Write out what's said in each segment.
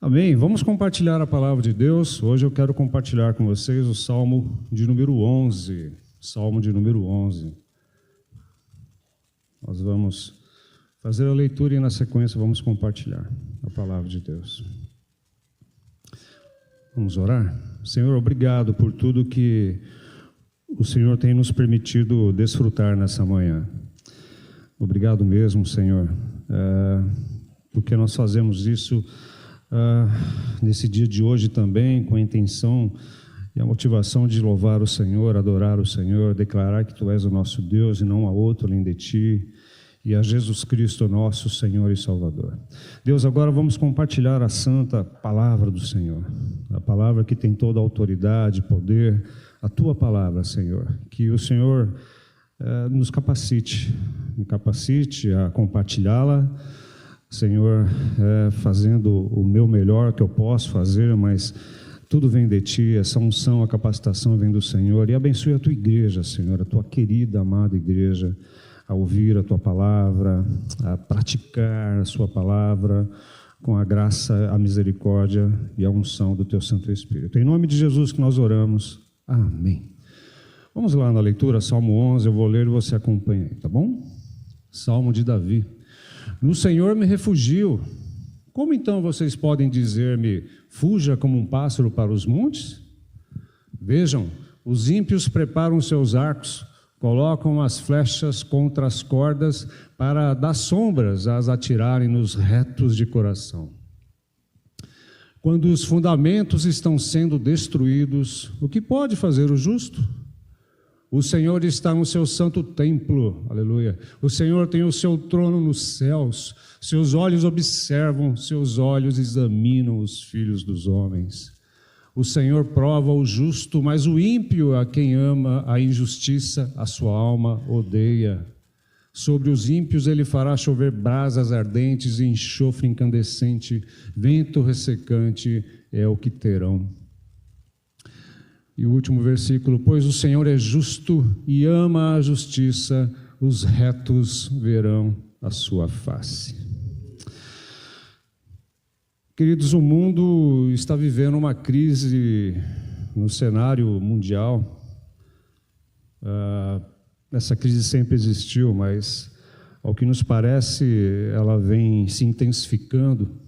Amém. Vamos compartilhar a palavra de Deus. Hoje eu quero compartilhar com vocês o Salmo de número 11. Salmo de número 11. Nós vamos fazer a leitura e na sequência vamos compartilhar a palavra de Deus. Vamos orar? Senhor, obrigado por tudo que o Senhor tem nos permitido desfrutar nessa manhã. Obrigado mesmo, Senhor, porque nós fazemos isso nesse dia de hoje também, com a intenção e a motivação de louvar o Senhor, adorar o Senhor, declarar que Tu és o nosso Deus e não há outro além de Ti, e a Jesus Cristo, nosso Senhor e Salvador. Deus, agora vamos compartilhar a santa palavra do Senhor, a palavra que tem toda a autoridade, poder, a Tua palavra, Senhor, que o Senhor nos capacite a compartilhá-la, Senhor, fazendo o meu melhor que eu posso fazer, mas tudo vem de Ti, essa unção, a capacitação vem do Senhor, e abençoe a Tua igreja, Senhor, a Tua querida, amada igreja, a ouvir a Tua palavra, a praticar a Sua palavra, com a graça, a misericórdia e a unção do Teu Santo Espírito. Em nome de Jesus que nós oramos, amém. Vamos lá na leitura, Salmo 11, eu vou ler e você acompanha aí, tá bom? Salmo de Davi. No Senhor me refugio. Como então vocês podem dizer-me, fuja como um pássaro para os montes? Vejam, os ímpios preparam seus arcos, colocam as flechas contra as cordas para dar sombras às atirarem nos retos de coração. Quando os fundamentos estão sendo destruídos, o que pode fazer o justo? O Senhor está no seu santo templo, aleluia. O Senhor tem o seu trono nos céus, seus olhos observam, seus olhos examinam os filhos dos homens. O Senhor prova o justo, mas o ímpio, a quem ama a injustiça, a sua alma odeia. Sobre os ímpios ele fará chover brasas ardentes e enxofre incandescente, vento ressecante é o que terão. E o último versículo, pois o Senhor é justo e ama a justiça, os retos verão a sua face. Queridos, o mundo está vivendo uma crise no cenário mundial. Essa crise sempre existiu, mas ao que nos parece, ela vem se intensificando.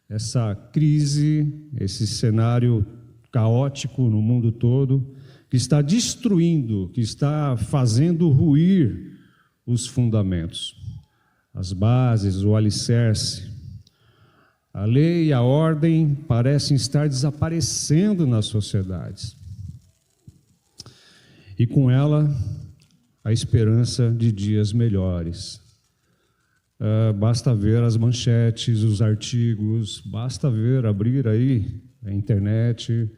Essa crise, esse cenário caótico no mundo todo, que está destruindo, que está fazendo ruir os fundamentos, as bases, o alicerce. A lei e a ordem parecem estar desaparecendo nas sociedades. E com ela, a esperança de dias melhores. Basta ver as manchetes, os artigos, basta ver, abrir aí a internet,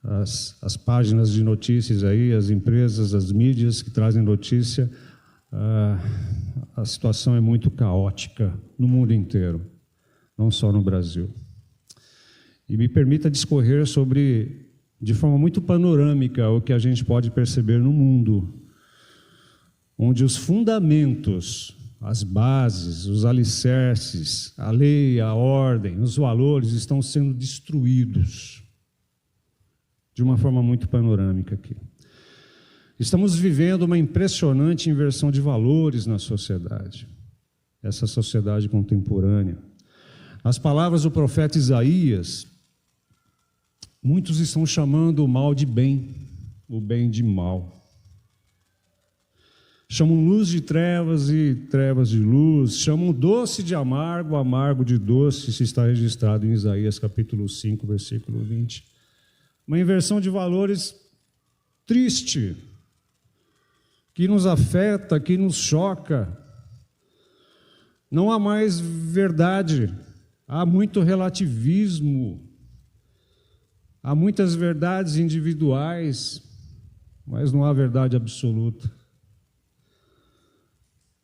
as páginas de notícias aí, as empresas, as mídias que trazem notícia, a situação é muito caótica no mundo inteiro, não só no Brasil. E me permita discorrer sobre, de forma muito panorâmica, o que a gente pode perceber no mundo, onde os fundamentos, as bases, os alicerces, a lei, a ordem, os valores estão sendo destruídos de uma forma muito panorâmica aqui. Estamos vivendo uma impressionante inversão de valores na sociedade, essa sociedade contemporânea. Nas palavras do profeta Isaías, muitos estão chamando o mal de bem, o bem de mal. Chamam luz de trevas e trevas de luz, chamam doce de amargo, amargo de doce, isso está registrado em Isaías capítulo 5, versículo 20. Uma inversão de valores triste, que nos afeta, que nos choca. Não há mais verdade, há muito relativismo, há muitas verdades individuais, mas não há verdade absoluta.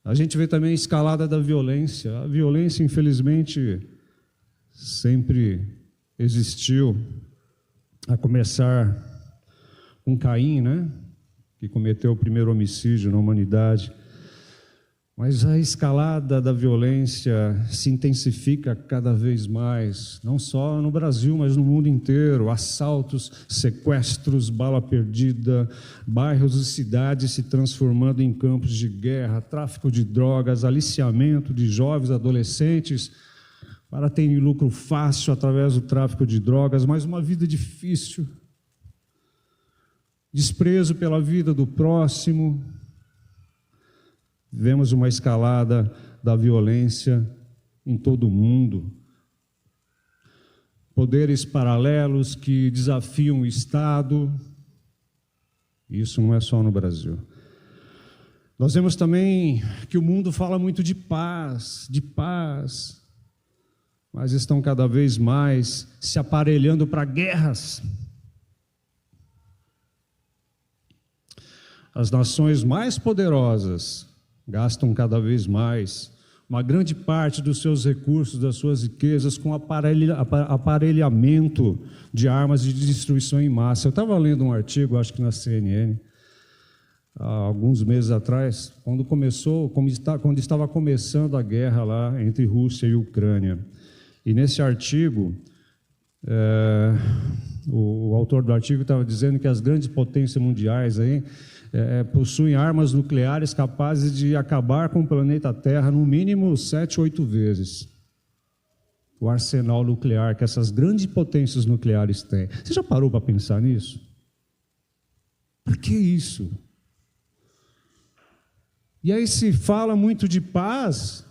A gente vê também a escalada da violência. A violência, infelizmente, sempre existiu, a começar com Caim, né? Que cometeu o primeiro homicídio na humanidade. Mas a escalada da violência se intensifica cada vez mais, não só no Brasil, mas no mundo inteiro. Assaltos, sequestros, bala perdida, bairros e cidades se transformando em campos de guerra, tráfico de drogas, aliciamento de jovens adolescentes para terem lucro fácil através do tráfico de drogas, mas uma vida difícil, desprezo pela vida do próximo. Vemos uma escalada da violência em todo o mundo. Poderes paralelos que desafiam o Estado. Isso não é só no Brasil. Nós vemos também que o mundo fala muito de paz, mas estão cada vez mais se aparelhando para guerras. As nações mais poderosas gastam cada vez mais uma grande parte dos seus recursos, das suas riquezas, com aparelhamento de armas de destruição em massa. Eu estava lendo um artigo, acho que na CNN, há alguns meses atrás, quando estava começando a guerra lá entre Rússia e Ucrânia. E nesse artigo, o autor do artigo estava dizendo que as grandes potências mundiais aí, possuem armas nucleares capazes de acabar com o planeta Terra no mínimo 7, 8 vezes. O arsenal nuclear que essas grandes potências nucleares têm. Você já parou para pensar nisso? Por que isso? E aí se fala muito de paz,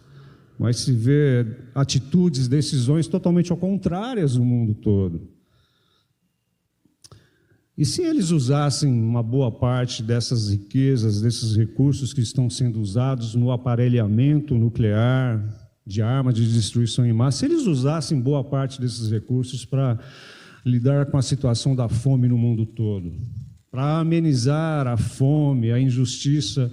mas se vê atitudes, decisões totalmente ao contrárias no mundo todo. E se eles usassem uma boa parte dessas riquezas, desses recursos que estão sendo usados no aparelhamento nuclear, de armas de destruição em massa, se eles usassem boa parte desses recursos para lidar com a situação da fome no mundo todo, para amenizar a fome, a injustiça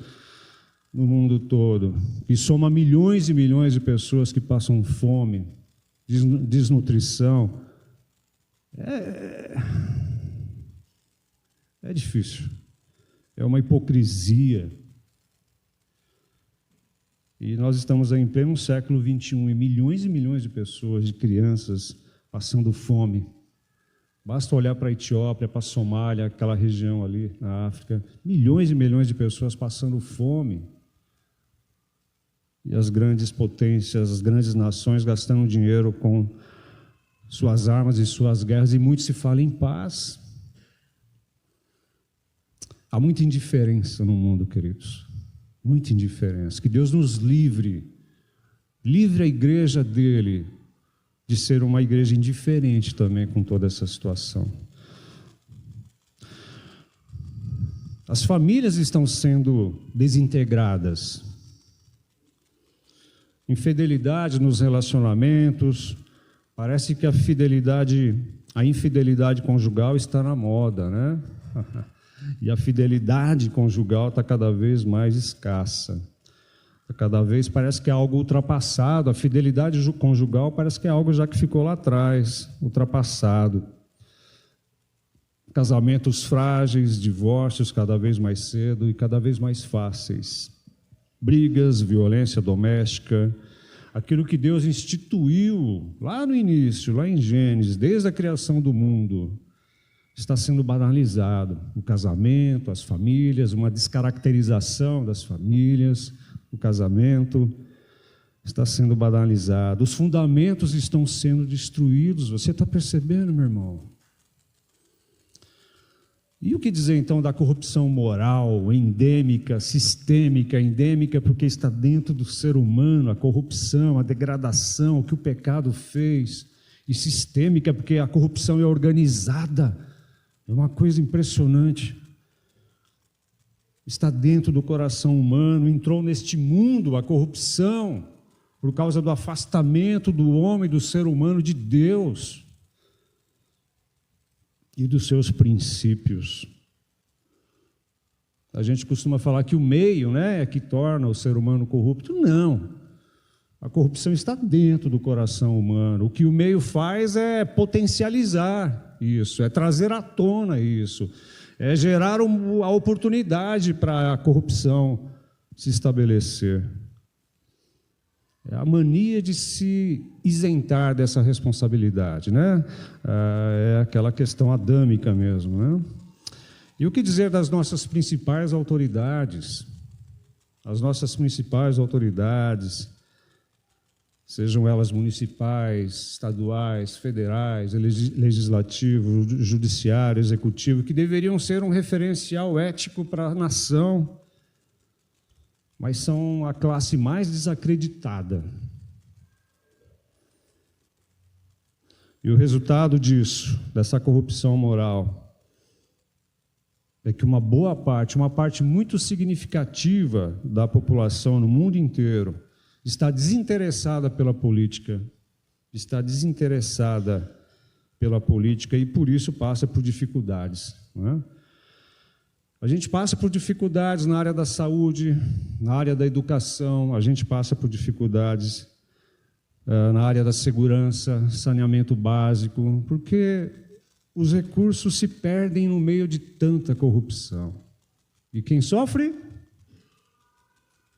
no mundo todo, e soma milhões e milhões de pessoas que passam fome, desnutrição, é difícil, é uma hipocrisia. E nós estamos aí em pleno século XXI, e milhões de pessoas, de crianças, passando fome. Basta olhar para a Etiópia, para a Somália, aquela região ali na África, milhões e milhões de pessoas passando fome. E as grandes potências, as grandes nações gastando dinheiro com suas armas e suas guerras, e muito se fala em paz. Há muita indiferença no mundo, queridos, muita indiferença. Que Deus nos livre a igreja dele de ser uma igreja indiferente também com toda essa situação. As famílias estão sendo desintegradas. Infidelidade nos relacionamentos, parece que a infidelidade conjugal está na moda, né? E a fidelidade conjugal está cada vez mais escassa. Cada vez parece que é algo ultrapassado. A fidelidade conjugal parece que é algo já que ficou lá atrás, ultrapassado. Casamentos frágeis, divórcios cada vez mais cedo e cada vez mais fáceis. Brigas, violência doméstica, aquilo que Deus instituiu lá no início, lá em Gênesis, desde a criação do mundo, está sendo banalizado. O casamento, as famílias, uma descaracterização das famílias, o casamento está sendo banalizado. Os fundamentos estão sendo destruídos. Você está percebendo, meu irmão? E o que dizer então da corrupção moral, endêmica, sistêmica, endêmica, porque está dentro do ser humano, a corrupção, a degradação, o que o pecado fez, e sistêmica, porque a corrupção é organizada. É uma coisa impressionante. Está dentro do coração humano, entrou neste mundo a corrupção, por causa do afastamento do homem, do ser humano de Deus e dos seus princípios. A gente costuma falar que o meio, né, é que torna o ser humano corrupto. Não. A corrupção está dentro do coração humano. O que o meio faz é potencializar isso, é trazer à tona isso, é gerar a oportunidade para a corrupção se estabelecer. É a mania de se isentar dessa responsabilidade, né? É aquela questão adâmica mesmo, né? E o que dizer das nossas principais autoridades? As nossas principais autoridades, sejam elas municipais, estaduais, federais, legislativo, judiciário, executivo, que deveriam ser um referencial ético para a nação, mas são a classe mais desacreditada. E o resultado disso, dessa corrupção moral, é que uma boa parte, uma parte muito significativa da população no mundo inteiro está desinteressada pela política, e por isso passa por dificuldades, não é? A gente passa por dificuldades na área da saúde, na área da educação, a gente passa por dificuldades na área da segurança, saneamento básico, porque os recursos se perdem no meio de tanta corrupção. E quem sofre?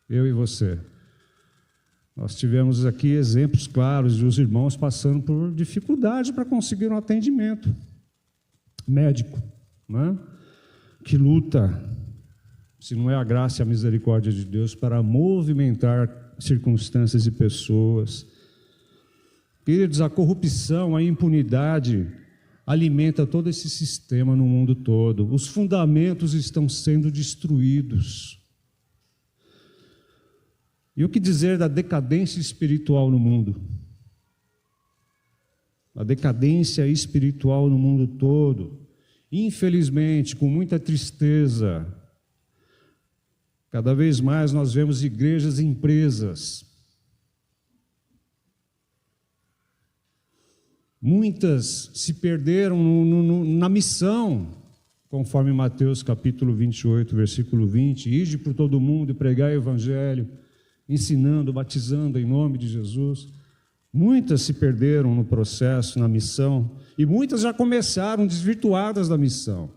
Eu e você. Nós tivemos aqui exemplos claros de os irmãos passando por dificuldade para conseguir um atendimento médico, né? Que luta, se não é a graça e a misericórdia de Deus, para movimentar circunstâncias e pessoas. Queridos, a corrupção, a impunidade alimenta todo esse sistema no mundo todo. Os fundamentos estão sendo destruídos. E o que dizer da decadência espiritual no mundo? A decadência espiritual no mundo todo. Infelizmente, com muita tristeza, cada vez mais nós vemos igrejas e empresas. Muitas se perderam na missão, conforme Mateus capítulo 28, versículo 20. Ide por todo mundo e pregai o evangelho, ensinando, batizando em nome de Jesus. Muitas se perderam no processo, na missão, e muitas já começaram desvirtuadas da missão.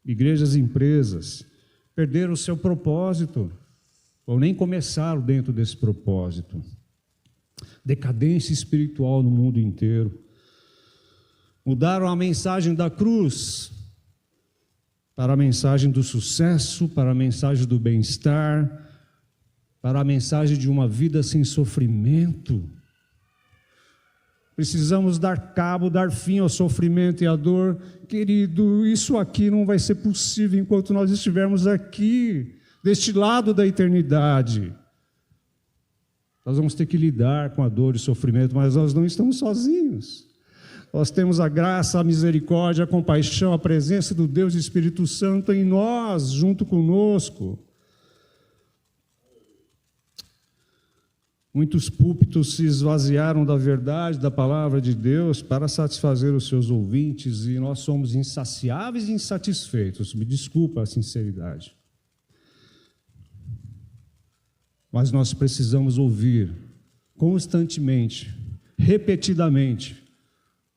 Igrejas e empresas perderam o seu propósito, ou nem começaram dentro desse propósito. Decadência espiritual no mundo inteiro. Mudaram a mensagem da cruz para a mensagem do sucesso, para a mensagem do bem-estar, para a mensagem de uma vida sem sofrimento. Precisamos dar cabo, dar fim ao sofrimento e à dor. Querido, isso aqui não vai ser possível enquanto nós estivermos aqui, deste lado da eternidade. Nós vamos ter que lidar com a dor e o sofrimento, mas nós não estamos sozinhos. Nós temos a graça, a misericórdia, a compaixão, a presença do Deus e Espírito Santo em nós, junto conosco. Muitos púlpitos se esvaziaram da verdade, da palavra de Deus, para satisfazer os seus ouvintes, e nós somos insaciáveis e insatisfeitos. Me desculpa a sinceridade. Mas nós precisamos ouvir constantemente, repetidamente,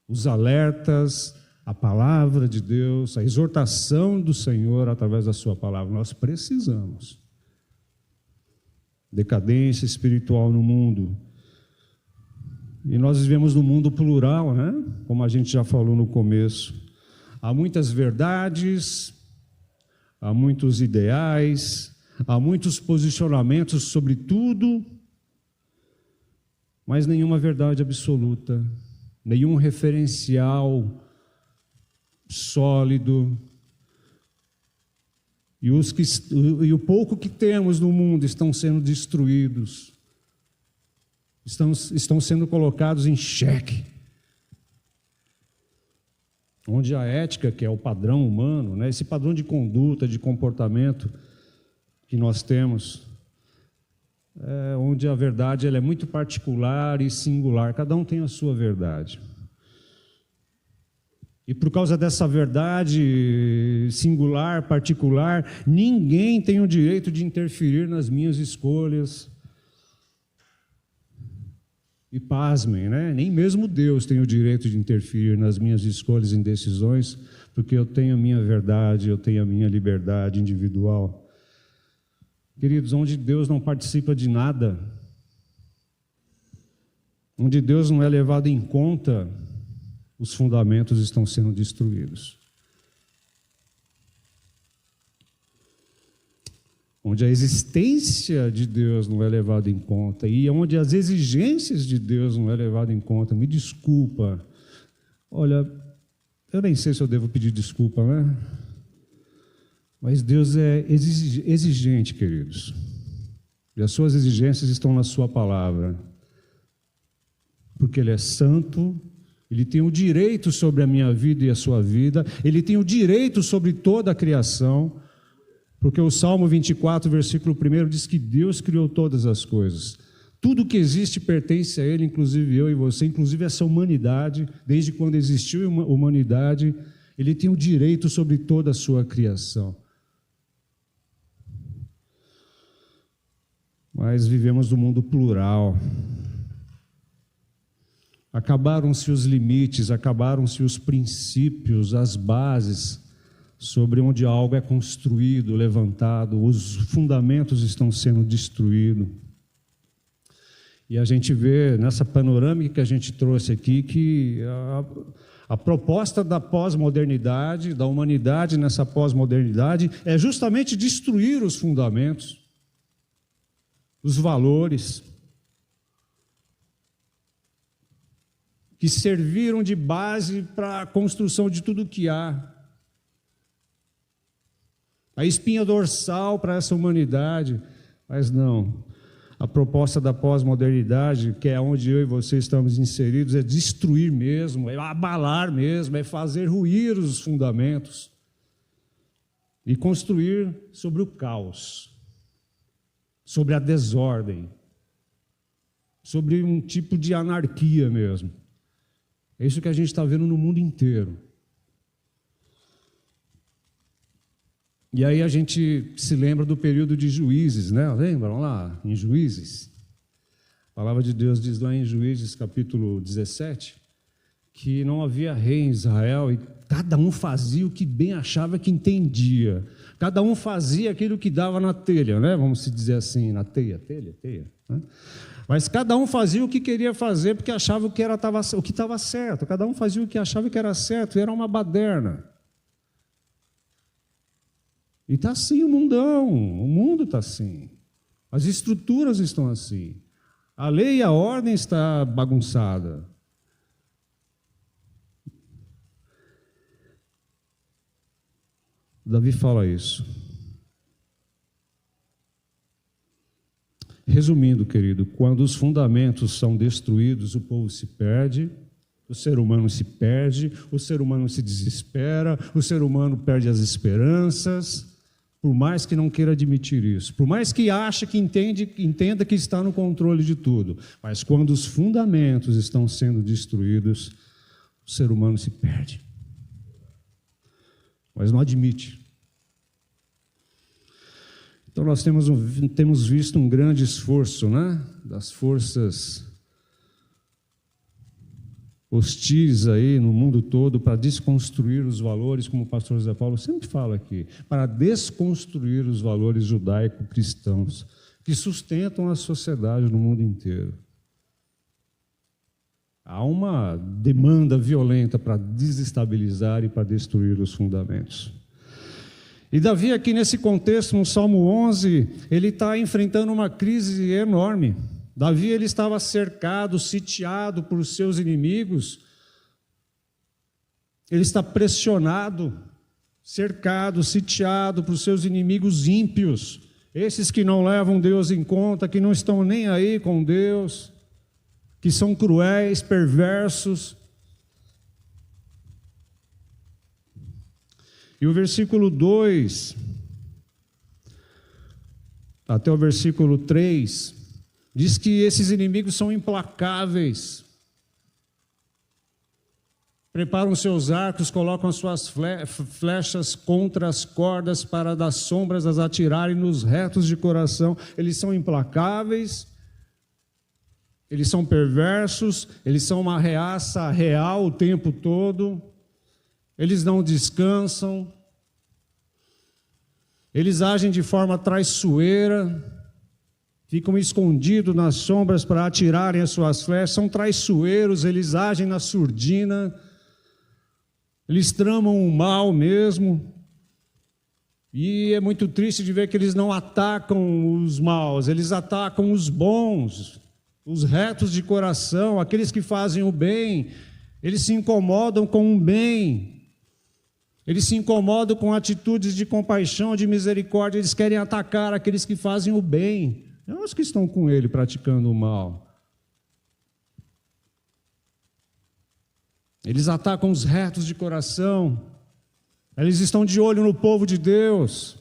os alertas, a palavra de Deus, a exortação do Senhor através da sua palavra. Nós precisamos. Decadência espiritual no mundo. E nós vivemos num mundo plural, né? Como a gente já falou no começo. Há muitas verdades, há muitos ideais, há muitos posicionamentos sobre tudo, mas nenhuma verdade absoluta, nenhum referencial sólido. E o pouco que temos no mundo estão sendo destruídos, estão sendo colocados em xeque. Onde a ética, que é o padrão humano, né, esse padrão de conduta, de comportamento que nós temos, onde a verdade ela é muito particular e singular, cada um tem a sua verdade. E por causa dessa verdade singular, particular, ninguém tem o direito de interferir nas minhas escolhas. E pasmem, né? Nem mesmo Deus tem o direito de interferir nas minhas escolhas e decisões, porque eu tenho a minha verdade, eu tenho a minha liberdade individual. Queridos, onde Deus não participa de nada, Onde Deus não é levado em conta, os fundamentos estão sendo destruídos. Onde a existência de Deus não é levada em conta e onde as exigências de Deus não é levada em conta, me desculpa. Olha, eu nem sei se eu devo pedir desculpa, né? Mas Deus é exigente, queridos. E as suas exigências estão na sua palavra. Porque Ele é santo, Ele tem o direito sobre a minha vida e a sua vida, Ele tem o direito sobre toda a criação. Porque o Salmo 24, versículo 1 diz que Deus criou todas as coisas. Tudo que existe pertence a Ele, inclusive eu e você, inclusive essa humanidade. Desde quando existiu a humanidade, Ele tem o direito sobre toda a sua criação. Mas vivemos num mundo plural. Acabaram-se os limites, acabaram-se os princípios, as bases sobre onde algo é construído, levantado, os fundamentos estão sendo destruídos. E a gente vê nessa panorâmica que a gente trouxe aqui que a proposta da pós-modernidade, da humanidade nessa pós-modernidade, é justamente destruir os fundamentos, os valores que serviram de base para a construção de tudo que há. A espinha dorsal para essa humanidade, mas não. A proposta da pós-modernidade, que é onde eu e você estamos inseridos, é destruir mesmo, é abalar mesmo, é fazer ruir os fundamentos e construir sobre o caos, sobre a desordem, sobre um tipo de anarquia mesmo. É isso que a gente está vendo no mundo inteiro. E aí a gente se lembra do período de Juízes, né? Lembram lá, em Juízes? A palavra de Deus diz lá em Juízes, capítulo 17, que não havia rei em Israel e cada um fazia o que bem achava que entendia. Cada um fazia aquilo que dava na telha, né? Vamos se dizer assim, na teia, né? Mas cada um fazia o que queria fazer porque achava que estava certo. Cada um fazia o que achava que era certo, e era uma baderna. E está assim o mundão, o mundo está assim. As estruturas estão assim. A lei e a ordem está bagunçada. Davi fala isso. Resumindo, querido, quando os fundamentos são destruídos, o povo se perde, o ser humano se perde, o ser humano se desespera, o ser humano perde as esperanças. Por mais que não queira admitir isso, por mais que ache que entenda que está no controle de tudo, mas quando os fundamentos estão sendo destruídos, o ser humano se perde. Mas não admite. Então nós temos visto um grande esforço, né, das forças hostis aí no mundo todo para desconstruir os valores, como o pastor José Paulo sempre fala aqui, para desconstruir os valores judaico-cristãos que sustentam a sociedade no mundo inteiro. Há uma demanda violenta para desestabilizar e para destruir os fundamentos. E Davi aqui nesse contexto, no Salmo 11, ele está enfrentando uma crise enorme. Davi ele estava cercado, sitiado por seus inimigos. Ele está pressionado, cercado, sitiado por seus inimigos ímpios. Esses que não levam Deus em conta, que não estão nem aí com Deus, que são cruéis, perversos. E o versículo 2, até o versículo 3, diz que esses inimigos são implacáveis. Preparam seus arcos, colocam as suas flechas contra as cordas para das sombras as atirarem nos retos de coração. Eles são implacáveis, eles são perversos, eles são uma reaça real o tempo todo, eles não descansam, eles agem de forma traiçoeira. ficam escondidos nas sombras para atirarem as suas flechas, são traiçoeiros, eles agem na surdina, eles tramam o mal mesmo. E é muito triste de ver que eles não atacam os maus, eles atacam os bons, os retos de coração, aqueles que fazem o bem. Eles se incomodam com o bem, eles se incomodam com atitudes de compaixão, de misericórdia, eles querem atacar aqueles que fazem o bem, não os que estão com ele praticando o mal. Eles atacam os retos de coração, eles estão de olho no povo de Deus.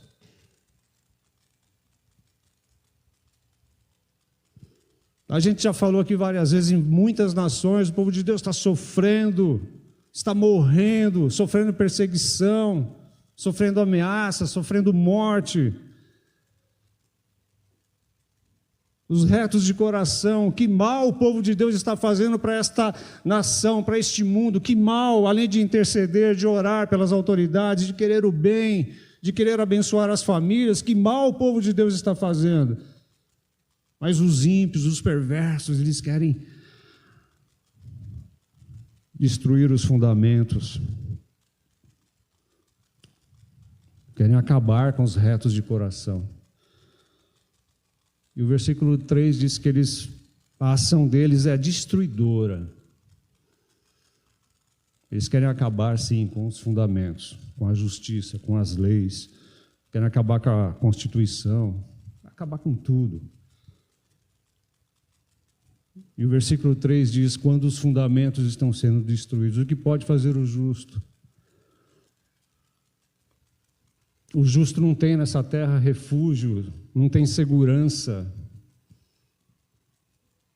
A gente já falou aqui várias vezes, em muitas nações, o povo de Deus está sofrendo, está morrendo, sofrendo perseguição, sofrendo ameaça, sofrendo morte. Os retos de coração, que mal o povo de Deus está fazendo para esta nação, para este mundo, que mal, além de interceder, de orar pelas autoridades, de querer o bem, de querer abençoar as famílias, que mal o povo de Deus está fazendo. Mas os ímpios, os perversos, eles querem destruir os fundamentos, querem acabar com os retos de coração. E o versículo 3 diz que a ação deles é destruidora. Eles querem acabar, sim, com os fundamentos, com a justiça, com as leis, querem acabar com a Constituição, acabar com tudo. E o versículo 3 diz: quando os fundamentos estão sendo destruídos, o que pode fazer o justo? O justo não tem nessa terra refúgio, não tem segurança,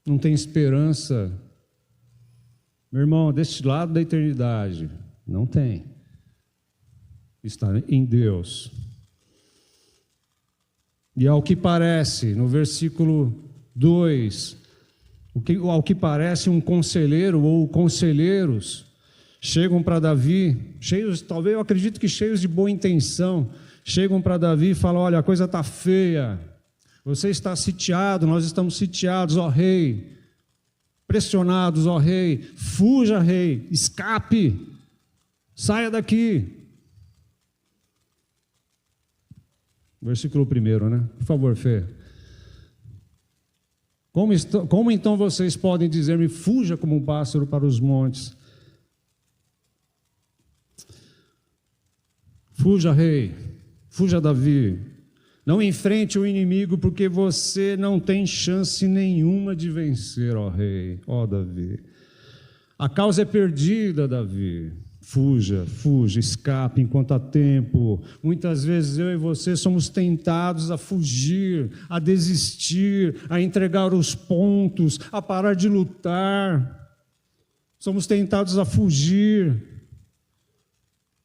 não tem esperança. Meu irmão, deste lado da eternidade, não tem. Está em Deus. E ao que parece, no versículo 2, ao que parece um conselheiro ou conselheiros chegam para Davi, cheios, talvez eu acredito que cheios de boa intenção, chegam para Davi e falam: olha, a coisa está feia, você está sitiado, nós estamos sitiados, ó rei, pressionados, ó rei, fuja, rei, escape, saia daqui. Versículo 1, né? Por favor, Fê. Como então vocês podem dizer-me, fuja como um pássaro para os montes? Fuja, rei, fuja, Davi, não enfrente o inimigo, porque você não tem chance nenhuma de vencer, ó rei, ó Davi. A causa é perdida, Davi. Fuja, fuja, escape enquanto há tempo. Muitas vezes eu e você somos tentados a fugir, a desistir, a entregar os pontos, a parar de lutar. Somos tentados a fugir.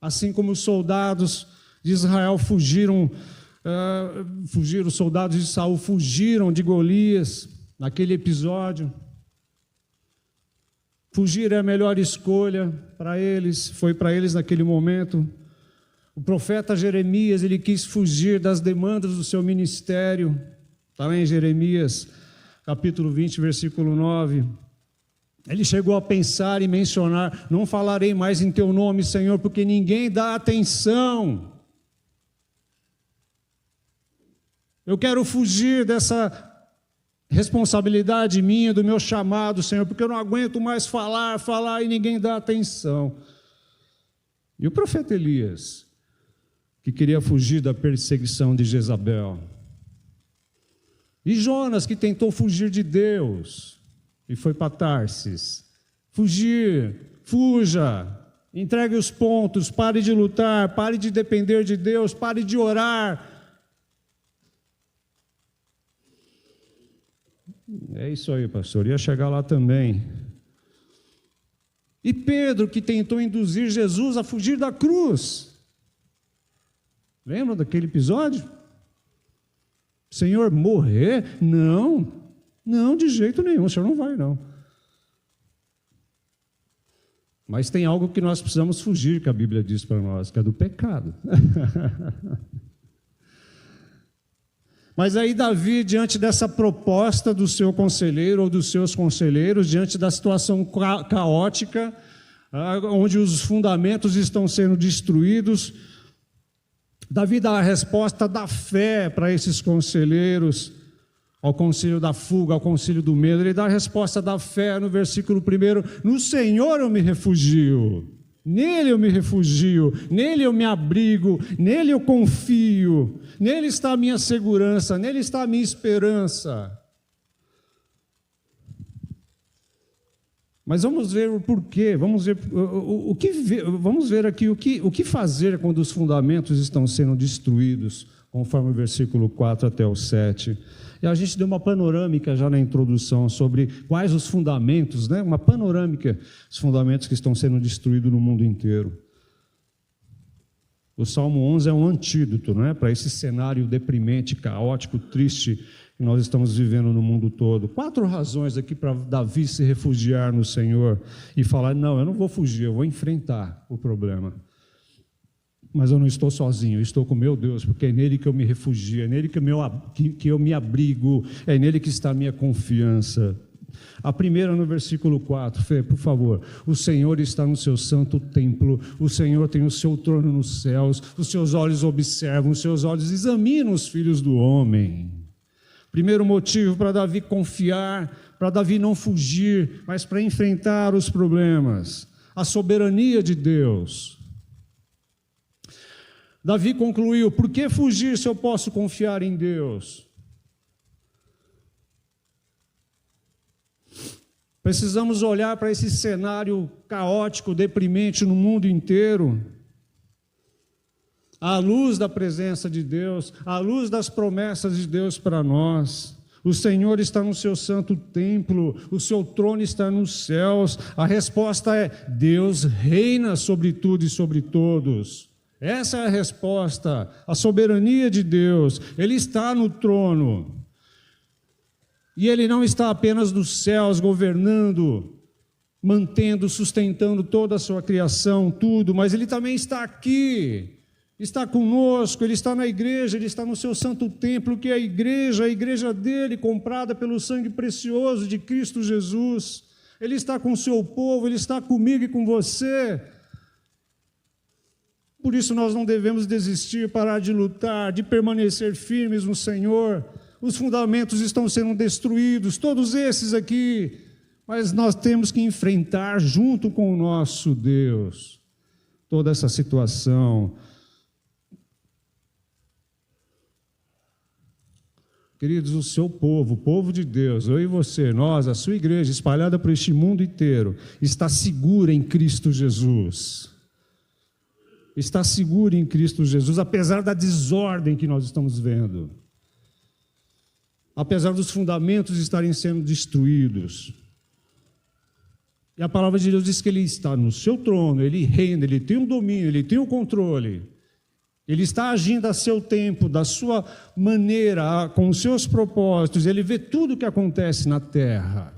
Assim como os soldados de Israel fugiram, os soldados de Saul fugiram de Golias naquele episódio. Fugir é a melhor escolha para eles, foi para eles naquele momento. O profeta Jeremias, ele quis fugir das demandas do seu ministério. Está lá em Jeremias, capítulo 20, versículo 9. Ele chegou a pensar e mencionar: não falarei mais em teu nome, Senhor, porque ninguém dá atenção. Eu quero fugir dessa responsabilidade minha, do meu chamado, Senhor, porque eu não aguento mais falar e ninguém dá atenção. E o profeta Elias, que queria fugir da perseguição de Jezabel. E Jonas, que tentou fugir de Deus e foi para Tarsis. Fuja, entregue os pontos, pare de lutar, pare de depender de Deus, pare de orar. É isso aí, pastor, ia chegar lá também. E Pedro, que tentou induzir Jesus a fugir da cruz. Lembra daquele episódio? Senhor, morrer? Não, de jeito nenhum, o Senhor não vai, não. Mas tem algo que nós precisamos fugir, que a Bíblia diz para nós, que é do pecado. Mas aí Davi, diante dessa proposta do seu conselheiro ou dos seus conselheiros, diante da situação caótica, onde os fundamentos estão sendo destruídos, Davi dá a resposta da fé para esses conselheiros, ao conselho da fuga, ao conselho do medo. Ele dá a resposta da fé no versículo 1: no Senhor eu me refugio, nele eu me refugio, nele eu me abrigo, nele eu confio, nele está a minha segurança, nele está a minha esperança. Mas vamos ver o porquê, vamos ver aqui o que fazer quando os fundamentos estão sendo destruídos, conforme o versículo 4 até o 7. E a gente deu uma panorâmica já na introdução sobre quais os fundamentos, né? Uma panorâmica dos fundamentos que estão sendo destruídos no mundo inteiro. O Salmo 11 é um antídoto, não é? Para esse cenário deprimente, caótico, triste que nós estamos vivendo no mundo todo. 4 razões aqui para Davi se refugiar no Senhor e falar: não, eu não vou fugir, eu vou enfrentar o problema. Mas eu não estou sozinho, eu estou com meu Deus, porque é nele que eu me refugio, é nele que eu me abrigo, é nele que está a minha confiança. A primeira no versículo 4, Fê, por favor. O Senhor está no seu santo templo, o Senhor tem o seu trono nos céus, os seus olhos observam, os seus olhos examinam os filhos do homem. Primeiro motivo para Davi confiar, para Davi não fugir, mas para enfrentar os problemas: a soberania de Deus. Davi concluiu: por que fugir se eu posso confiar em Deus? Precisamos olhar para esse cenário caótico, deprimente no mundo inteiro, à luz da presença de Deus, à luz das promessas de Deus para nós. O Senhor está no seu santo templo, o seu trono está nos céus. A resposta é: Deus reina sobre tudo e sobre todos. Essa é a resposta, a soberania de Deus. Ele está no trono. E Ele não está apenas nos céus governando, mantendo, sustentando toda a sua criação, tudo, mas Ele também está aqui, está conosco, Ele está na igreja, Ele está no seu santo templo, que é a igreja dele, comprada pelo sangue precioso de Cristo Jesus. Ele está com o seu povo, Ele está comigo e com você. Por isso nós não devemos desistir, parar de lutar, de permanecer firmes no Senhor. Os fundamentos estão sendo destruídos, todos esses aqui, mas nós temos que enfrentar junto com o nosso Deus toda essa situação. Queridos, o seu povo, o povo de Deus, eu e você, nós, a sua igreja, espalhada por este mundo inteiro, está segura em Cristo Jesus. Está segura em Cristo Jesus, apesar da desordem que nós estamos vendo. Apesar dos fundamentos estarem sendo destruídos. E a palavra de Deus diz que Ele está no seu trono, Ele reina, Ele tem o domínio, Ele tem o controle. Ele está agindo a seu tempo, da sua maneira, com os seus propósitos. Ele vê tudo o que acontece na terra.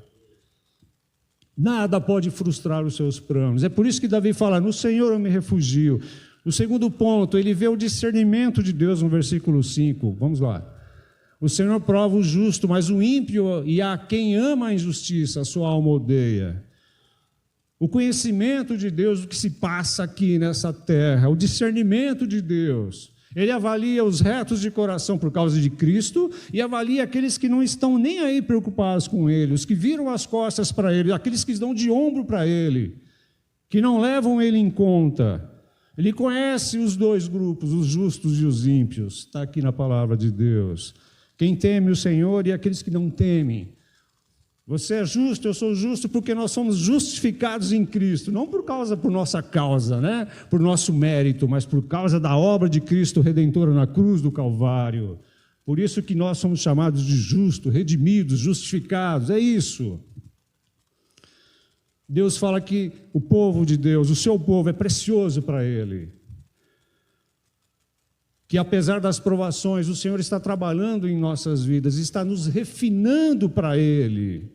Nada pode frustrar os seus planos. É por isso que Davi fala: no Senhor eu me refugio. O segundo ponto, ele vê o discernimento de Deus no versículo 5. Vamos lá. O Senhor prova o justo, mas o ímpio e a quem ama a injustiça, a sua alma odeia. O conhecimento de Deus, o que se passa aqui nessa terra, o discernimento de Deus. Ele avalia os retos de coração por causa de Cristo e avalia aqueles que não estão nem aí preocupados com Ele, os que viram as costas para Ele, aqueles que dão de ombro para Ele, que não levam Ele em conta. Ele conhece os dois grupos, os justos e os ímpios. Está aqui na palavra de Deus. Quem teme o Senhor e aqueles que não temem. Você é justo, eu sou justo, porque nós somos justificados em Cristo, não por nossa causa, né? Por nosso mérito, mas por causa da obra de Cristo Redentora na cruz do Calvário. Por isso que nós somos chamados de justos, redimidos, justificados, é isso. Deus fala que o povo de Deus, o seu povo é precioso para Ele. Que apesar das provações, o Senhor está trabalhando em nossas vidas, está nos refinando para Ele.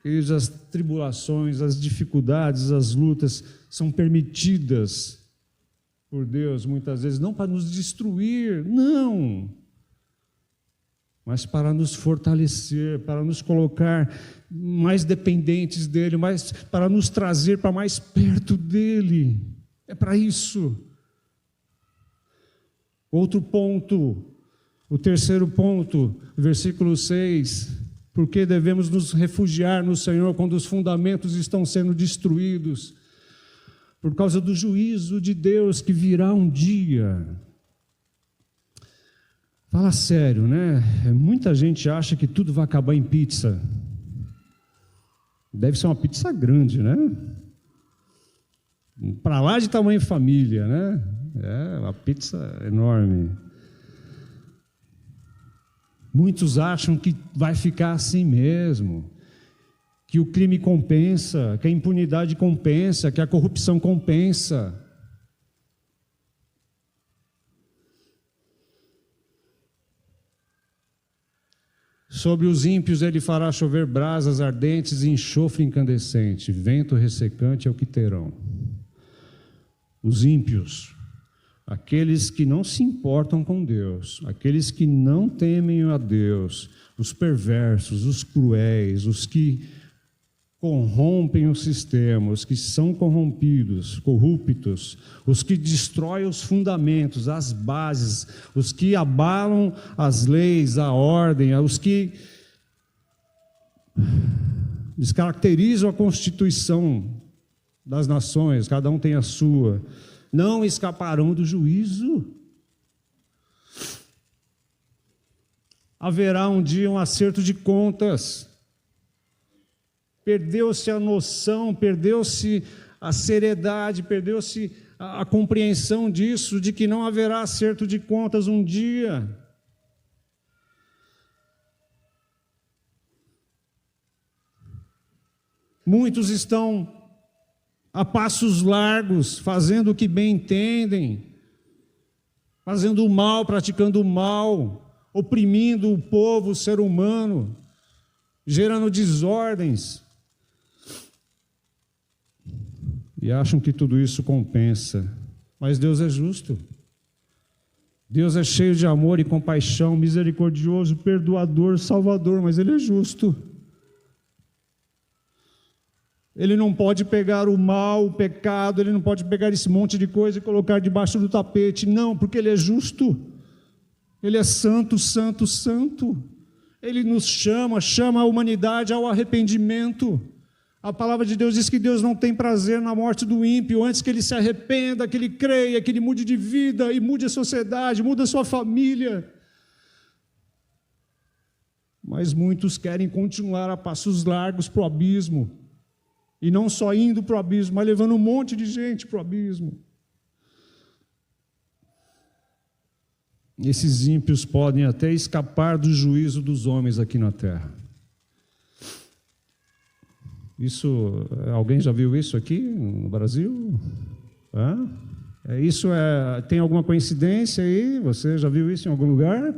Queridos, as tribulações, as dificuldades, as lutas são permitidas por Deus, muitas vezes, não para nos destruir, não, mas para nos fortalecer, para nos colocar mais dependentes dEle, para nos trazer para mais perto dEle. É para isso. Outro ponto, o terceiro ponto, versículo 6. Porque devemos nos refugiar no Senhor quando os fundamentos estão sendo destruídos, por causa do juízo de Deus que virá um dia. Fala sério, né? Muita gente acha que tudo vai acabar em pizza. Deve ser uma pizza grande, né? Para lá de tamanho família, né? É uma pizza enorme. Muitos acham que vai ficar assim mesmo, que o crime compensa, que a impunidade compensa, que a corrupção compensa. Sobre os ímpios ele fará chover brasas ardentes e enxofre incandescente, vento ressecante é o que terão. Os ímpios, aqueles que não se importam com Deus, aqueles que não temem a Deus, os perversos, os cruéis, os que corrompem o sistema, os que são corrompidos, corruptos, os que destroem os fundamentos, as bases, os que abalam as leis, a ordem, os que descaracterizam a Constituição das nações, cada um tem a sua, não escaparão do juízo. Haverá um dia um acerto de contas. Perdeu-se a noção, perdeu-se a seriedade, perdeu-se a compreensão disso, de que não haverá acerto de contas um dia. Muitos estão a passos largos, fazendo o que bem entendem, fazendo o mal, praticando o mal, oprimindo o povo, o ser humano, gerando desordens. E acham que tudo isso compensa. Mas Deus é justo. Deus é cheio de amor e compaixão, misericordioso, perdoador, salvador, mas Ele é justo. Ele não pode pegar o mal, o pecado, Ele não pode pegar esse monte de coisa e colocar debaixo do tapete. Não, porque Ele é justo. Ele é santo, santo, santo. Ele nos chama a humanidade ao arrependimento. A palavra de Deus diz que Deus não tem prazer na morte do ímpio, antes que ele se arrependa, que ele creia, que ele mude de vida e mude a sociedade, mude a sua família. Mas muitos querem continuar a passos largos para o abismo, e não só indo para o abismo, mas levando um monte de gente para o abismo. Esses ímpios podem até escapar do juízo dos homens aqui na terra. Alguém já viu isso aqui no Brasil? Tem alguma coincidência aí? Você já viu isso em algum lugar?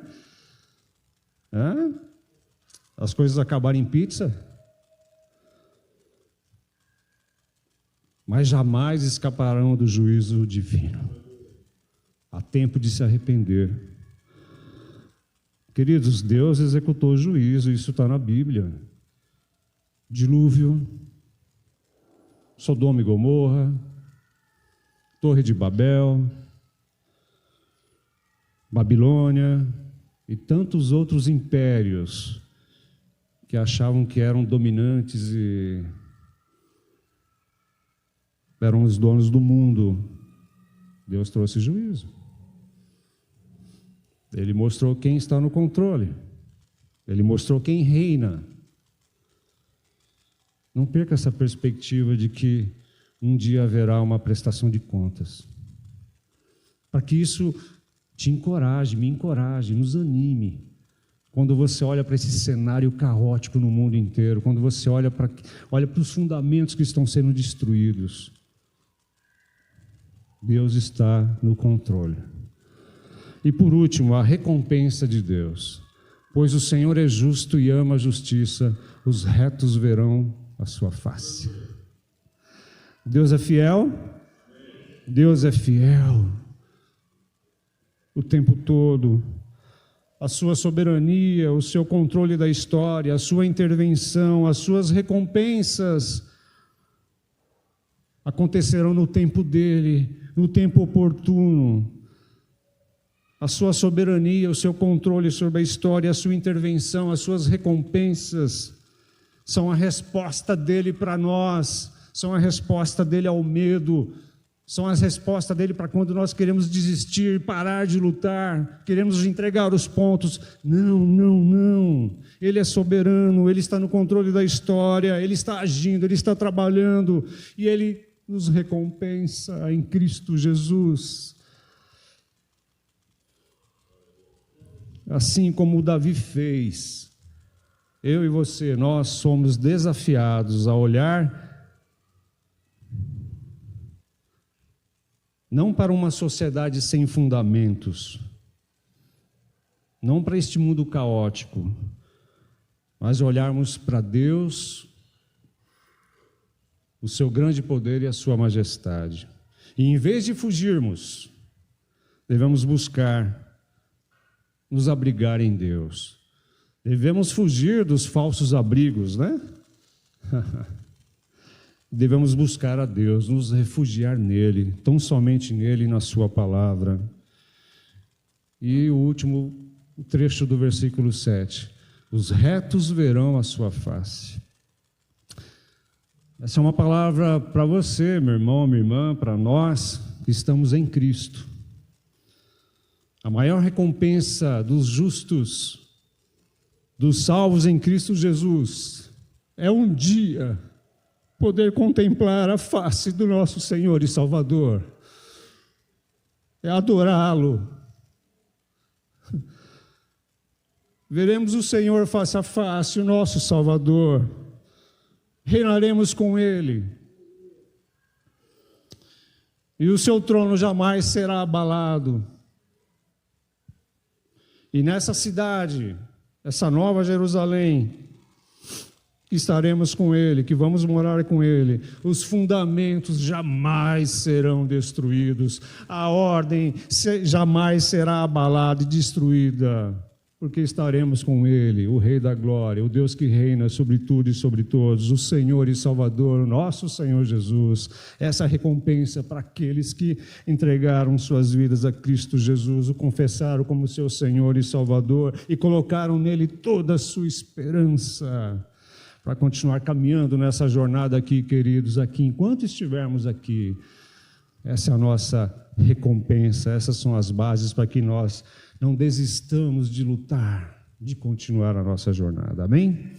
As coisas acabarem em pizza? Mas jamais escaparão do juízo divino. Há tempo de se arrepender. Queridos, Deus executou o juízo, isso está na Bíblia. Dilúvio, Sodoma e Gomorra, Torre de Babel, Babilônia e tantos outros impérios que achavam que eram dominantes e eram os donos do mundo. Deus trouxe juízo. Ele mostrou quem está no controle. Ele mostrou quem reina. Não perca essa perspectiva de que um dia haverá uma prestação de contas. Para que isso te encoraje, me encoraje, nos anime. Quando você olha para esse cenário caótico no mundo inteiro, quando você olha para os fundamentos que estão sendo destruídos, Deus está no controle. E por último, a recompensa de Deus. Pois o Senhor é justo e ama a justiça, os retos verão a sua face. Deus é fiel? Deus é fiel o tempo todo. a sua soberania, o seu controle da história, a sua intervenção, as suas recompensas acontecerão no tempo dele, no tempo oportuno. A sua soberania, o seu controle sobre a história, a sua intervenção, as suas recompensas são a resposta dele para nós, são a resposta dele ao medo, são as respostas dele para quando nós queremos desistir, parar de lutar, queremos entregar os pontos. Não, não, não. Ele é soberano, ele está no controle da história, ele está agindo, ele está trabalhando e ele nos recompensa em Cristo Jesus. Assim como Davi fez, eu e você, nós somos desafiados a olhar não para uma sociedade sem fundamentos, não para este mundo caótico, mas olharmos para Deus, o seu grande poder e a sua majestade. E em vez de fugirmos, devemos buscar nos abrigar em Deus. Devemos fugir dos falsos abrigos, né? Devemos buscar a Deus, nos refugiar nele, tão somente nele e na sua palavra. E o último trecho do versículo 7. Os retos verão a sua face. Essa é uma palavra para você, meu irmão, minha irmã, para nós que estamos em Cristo. A maior recompensa dos justos, dos salvos em Cristo Jesus, é um dia poder contemplar a face do nosso Senhor e Salvador, é adorá-lo. Veremos o Senhor face a face, o nosso Salvador, reinaremos com Ele, e o seu trono jamais será abalado. E nessa cidade, essa nova Jerusalém, estaremos com Ele, que vamos morar com Ele. Os fundamentos jamais serão destruídos. A ordem jamais será abalada e destruída, porque estaremos com Ele, o Rei da Glória, o Deus que reina sobre tudo e sobre todos, o Senhor e Salvador, o nosso Senhor Jesus. Essa recompensa para aqueles que entregaram suas vidas a Cristo Jesus, o confessaram como seu Senhor e Salvador e colocaram nele toda a sua esperança para continuar caminhando nessa jornada aqui, queridos, aqui, enquanto estivermos aqui. Essa é a nossa recompensa, essas são as bases para que nós não desistamos de lutar, de continuar a nossa jornada. Amém?